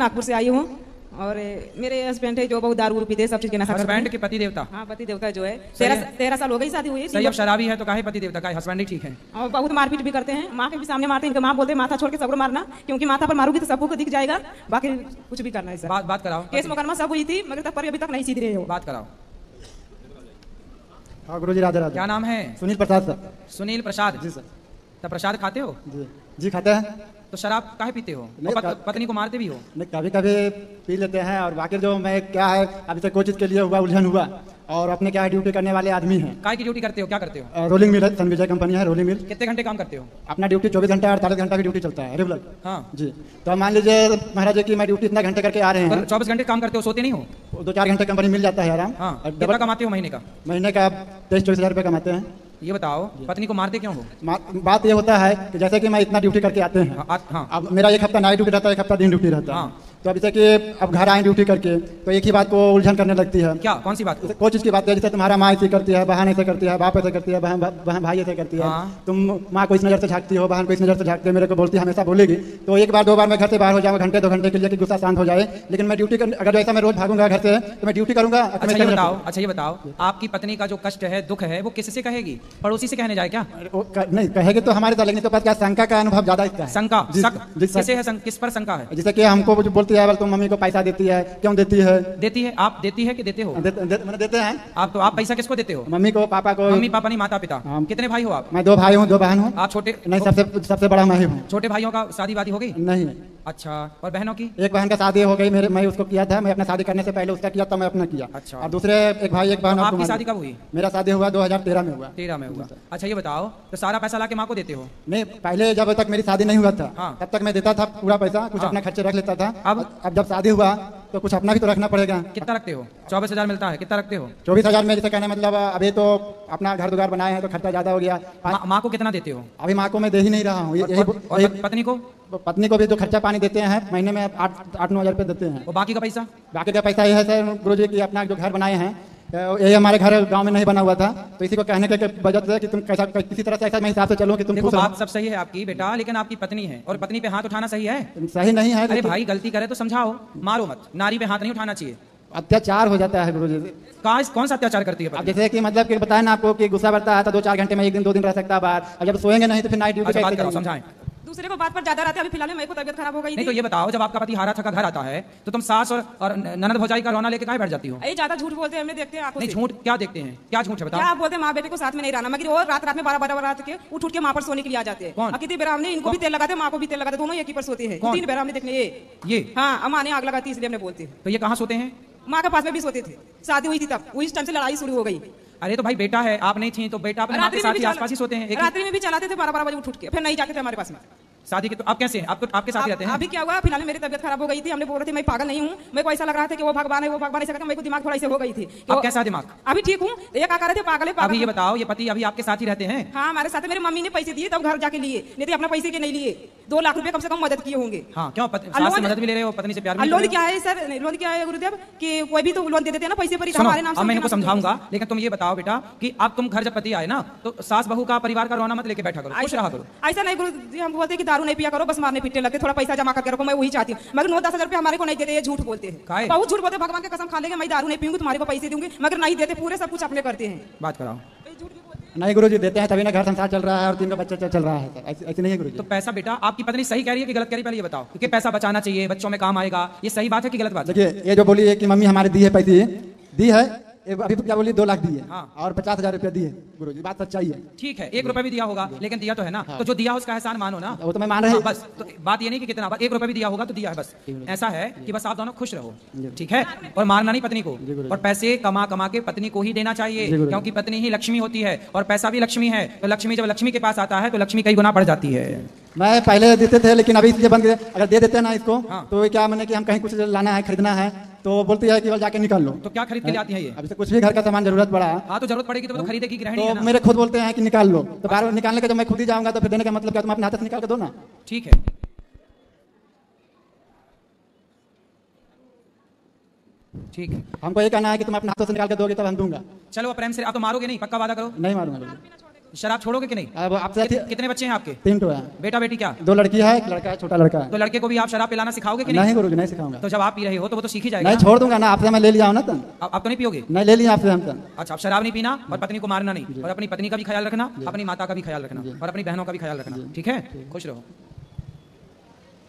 नागपुर से आई हूँ और मेरे हस्बैंड है जो बहुत दारू पीते सब चीज के नशा। हस्बैंड के पति देवता? हाँ, पति देवता जो है 13 साल हो गई शादी हुई। सही, अब शराबी है तो काहे पति देवता का? हस्बैंड ही ठीक है। और बहुत मारपीट भी करते हैं, माँ के भी सामने मारते हैं। इनका माँ बोलते हैं माथा छोड़ के सबको मारना, क्योंकि माथा पर मारूंगी तो सबको दिख जाएगा, बाकी कुछ भी करना है। बात कराओ। केस मुकदमा सब हुई थी मगर तब पर अभी तक नहीं सीध रहे हो। बात कराओ। हाँ गुरुजी, राधे राधे। क्या नाम है? सुनील प्रसाद सर। सुनील प्रसाद जी सर। तब प्रसाद खाते हो? जी खाते हैं। तो शराब काहे पीते हो? पत्नी को मारते भी हो? नहीं, कभी कभी पी लेते हैं। और बाकी जो मैं क्या है अभी तक कोई चीज के लिए हुआ उलझन हुआ, और अपने क्या है ड्यूटी करने वाले आदमी हैं। काय की ड्यूटी करते हो? क्या करते हो? रोलिंग मिल है, सन विजय कंपनी है, रोलिंग मिल। कितने घंटे काम करते हो? अपना ड्यूटी 24 घंटा 48 घंटा की ड्यूटी चलता है रेगुलर। हाँ जी। तो मान लीजिए महाराज जी की मैं ड्यूटी इतना घंटे करके आ रहे हैं। 24 घंटे काम करते हो, सोते नहीं हो? 2-4 घंटे कंपनी मिल जाता है आराम। हाँ, कितना कमाते हो महीने का? महीने का 23-24 हज़ार रुपये कमाते हैं। ये बताओ, पत्नी को मारते क्यों हो? बात ये होता है कि जैसे कि मैं इतना ड्यूटी करके आते हैं। हाँ। अब मेरा एक हफ्ता नाइट ड्यूटी रहता है, एक हफ्ता दिन ड्यूटी रहता है। हाँ। तो अभी तक कि अब घर आए ड्यूटी करके तो एक ही बात को उलझन करने लगती है। क्या? कौन सी बात? कोई चीज की बात है, जैसे तुम्हारा माँ ऐसे करती है, बहन ऐसे करती है, बाप ऐसे करती है, बहन भाई ऐसे करती है। हाँ। तुम माँ को इस नजर से झांकती हो, बहन को इस नजर से झांकती है, मेरे को बोलती है, हमेशा बोलेगी। तो एक बार 2 बार मैं घर से बाहर हो जाऊंगा घंटे 2 घंटे के लिए कि गुस्सा शांत हो जाए। लेकिन मैं ड्यूटी अगर ऐसा मैं रोज भागूंगा घर से तो मैं ड्यूटी करूंगा। अच्छा ये बताओ, आपकी पत्नी का जो कष्ट है, दुख है, वो किससे कहेगी? पड़ोसी से कहने जाए क्या? नहीं कहेगी तो हमारे साथ, लेकिन तो पास क्या शंका का अनुभव ज्यादा इसका है। शंका? किसे है? किस पर शंका है? जैसे कि हमको बोलती है तुम मम्मी को पैसा देती है, क्यों देती है? देती है? आप देती है कि देते हो? मैंने देते हैं। आप पैसा किसको देते हो? मम्मी को, पापा को। मम्मी पापा नहीं, माता पिता। कितने भाई हो आप? मैं 2 भाई हूँ, 2 बहन हूँ। आप छोटे? नहीं, सबसे बड़ा मैं ही हूँ। छोटे भाइयों का शादी वादी हो गई? नहीं। अच्छा, और बहनों की? एक बहन का शादी हो गई, मैं उसको किया था। मैं अपना शादी करने से पहले उसका किया था, मैं अपना किया। अच्छा। और दूसरे एक भाई एक बहन। आपकी शादी कब हुई? मेरा शादी हुआ 2013 में हुआ। 13 में हुआ। अच्छा ये बताओ, तो सारा पैसा लाके माँ को देते हो? नहीं, पहले जब तक मेरी शादी नहीं हुआ था। हाँ। तब तक मैं देता था पूरा पैसा, कुछ अपना खर्चे रख लेता था। अब जब शादी हुआ तो कुछ अपना भी तो रखना पड़ेगा। कितना रखते हो? 24,000 मिलता है, कितना रखते हो? 24,000 में जैसे कहने मतलब अभी तो अपना घर दुआर बनाए हैं तो खर्चा ज्यादा हो गया। माँ को कितना देते हो? अभी माँ को मैं दे ही नहीं रहा हूँ। पत्नी को? पत्नी को भी जो खर्चा पानी देते हैं महीने में 8-9 हज़ार रुपये देते हैं। और बाकी का पैसा? बाकी का पैसा ये है सर गुरुजी की अपना जो घर बनाए हैं, ये हमारे घर गांव में नहीं बना हुआ था, तो इसी को कहने के वजह से कि तुम कैसा किसी तरह से ऐसा मैं हिसाब से चलो कि तुम। देखो बात सब सही है आपकी बेटा, लेकिन आपकी पत्नी है और पत्नी पे हाथ उठाना सही है? सही नहीं है। अरे भाई गलती करे तो समझाओ, मारो मत। नारी पे हाथ नहीं उठाना चाहिए। अत्याचार हो जाता है गुरुजी। कौन सा अत्याचार करती है? अब जैसे कि मतलब कि बताया ना आपको कि गुस्सा बढ़ता है तो 2-4 घंटे में 1 दिन 2 दिन रह सकता है बाहर, और जब सोएंगे नहीं तो फिर नाइट ड्यूटी कैसे करेंगे? समझाएं। दूसरे को बात पर ज्यादा रहते हैं। अभी फिलहाल मेरे को तबियत खराब हो गई। नहीं तो ये बताओ, जब आपका पति हारा थका घर आता है तो तुम सास और ननद भौजाई का रोना लेके काहे बैठ जाती हो? ये ज्यादा झूठ बोलते हैं, हमने देखते हैं आंखों से। नहीं झूठ क्या देखते हैं? क्या झूठ है बताओ? क्या आप बोलते हैं माँ बेटे को साथ में नहीं रहना, मगर वो रात में 12 रात के उठ के माँ पर सोने के लिए आ जाते हैं। कौन? कितनी बेराम ने इनको भी तेल लगाते, माँ को भी तेल लगाते, दोनों एक ही पर सोते हैं। 3 बेराम ने देखने ये। हाँ, अम्मा ने आग लगाती इसलिए हमने बोलते हैं। तो ये कहाँ सोते हैं? माँ के पास में भी सोते थे। शादी हुई थी तब, उस टाइम से लड़ाई शुरू हो गई। अरे तो भाई बेटा है, आप नहीं थी तो बेटा अपने माँ के साथ ही आसपास ही सोते हैं। रात्रि में भी चलाते थे 12 बजे उठ के, फिर नहीं जाते थे हमारे पास में। शादी के तो आप कैसे हैं? आप तो आपके साथ रहते हैं। अभी क्या हुआ, फिलहाल मेरी तबियत खराब हो गई थी। हमने बोल रहे थे मैं पागल नहीं हूँ, मेरे को ऐसा लग रहा था कि वो भगवान है, वो भगवान ऐसा करके मेरे को दिमाग थोड़ा ऐसे हो गई थी। अब कैसा दिमाग? अभी ठीक हूँ। ये क्या कर रहे थे, पागल है। अभी ये बताओ, ये पति अभी आपके साथ ही रहते हैं? हाँ, हमारे साथ। मेरी मम्मी ने पैसे दिए तब घर जाके लिए, नहीं तो अपना पैसे के नहीं लिए। 2 लाख रुपए कम से कम मदद किए होंगे। हाँ, क्यों सास से मदद भी ले रहे हो, पत्नी से प्यार भी? लोन क्या है सर? लोन क्या है गुरुदेव कि कोई भी तो लोन दे देते हैं ना पैसे पर ही, हमारे नाम से। अब मैं इनको समझाऊंगा, लेकिन तुम ये बताओ बेटा कि आप तुम घर जब पति आए ना तो सास बहू का परिवार का रोना मत लेके बैठा करो, खुश रहा करो। ऐसा नहीं गुरुजी, हम बोलते कि दारू नहीं पिया करो, बस मारने पीटने लगते, थोड़ा पैसा जमा करके रखो। मैं वही चाहती हूँ, मगर 9-10 हज़ार रुपए हमारे को नहीं देते। ये झूठ बोलते हैं, बहुत झूठ बोलते हैं। भगवान की कसम खा लेंगे मैं दारू नहीं पीऊंगी, तुम्हारे को पैसे दूंगी, मगर नहीं देते। पूरे सब कुछ अपने करते हैं। बात कराओ। नहीं गुरुजी, देते हैं तभी ना घर संसार चल रहा है और 3 बच्चे चल रहा है। ऐसे नहीं है गुरुजी। तो पैसा बेटा आपकी पत्नी सही कह रही है कि गलत कह रही है? पहले ये बताओ, क्योंकि पैसा बचाना चाहिए, बच्चों में काम आएगा, ये सही बात है कि गलत बात है? देखिए, ये जो बोली है कि मम्मी हमारे दी है, पैसे दी है, अभी तो क्या बोली 2 लाख दिए। हाँ। और 50,000 रुपया दिए गुरुजी, बात सच्चाई है। ठीक है, 1 रुपया भी दिया होगा, लेकिन दिया तो है ना। हाँ। तो जो दिया उसका एहसान मानो ना। वो तो मैं मान रहा हूँ। बस तो बात ये नहीं कि कितना, 1 रुपया भी दिया होगा तो दिया है, बस ऐसा है कि बस आप दोनों खुश रहो, ठीक है? और मारना नहीं पत्नी को, और पैसे कमा कमा के पत्नी को ही देना चाहिए, क्योंकि पत्नी ही लक्ष्मी होती है और पैसा भी लक्ष्मी है। तो लक्ष्मी जब लक्ष्मी के पास आता है तो लक्ष्मी कई गुना बढ़ जाती है। मैं पहले देते थे, लेकिन अभी इसलिए बंद। अगर दे देते ना इसको, तो क्या मैंने कि हम कहीं कुछ लाना है, खरीदना है, तो बोलती है केवल जाके निकाल लो। तो क्या खरीद के लाती है ये? अभी से कुछ भी घर का सामान जरूरत पड़ा। हाँ, तो जरूरत पड़ेगी तो खरीदेगी गृहिणी है ना। मेरे खुद बोलते हैं कि निकाल लो, तो बार बार निकालने का जब मैं खुद ही जाऊंगा तो फिर देने का मतलब क्या? तुम अपने हाथ से निकाल के दो ना। ठीक है, ठीक है। हमको ये कहना है कि तुम अपने हाथों से निकाल के दोगे तब हम दूंगा। चलो प्रेम से, आप तो मारोगे नहीं, पक्का वादा करो। नहीं मारूंगा। शराब छोड़ोगे कि नहीं? अब आपसे कितने बच्चे हैं आपके? 3 तो है। बेटा बेटी क्या? 2 लड़की है, एक लड़का है, छोटा लड़का है। तो लड़के को भी आप शराब पिलाना सिखाओगे कि नहीं? नहीं गुरुजी, नहीं सिखाऊंगा। तो जब आप पी रहे हो तो वो तो सीख ही जाएगा। नहीं छोड़ दूंगा ना, आपसे मैं ले लिया हूं ना तन। आप तो नहीं पियोगे? नहीं ले लिया आपसे हम तन। अच्छा, आप शराब नहीं पीना और पत्नी को मारना नहीं, और अपनी पत्नी का भी ख्याल रखना, अपनी माता का भी ख्याल रखना, और अपनी बहनों का भी ख्याल रखना, ठीक है? खुश रहो।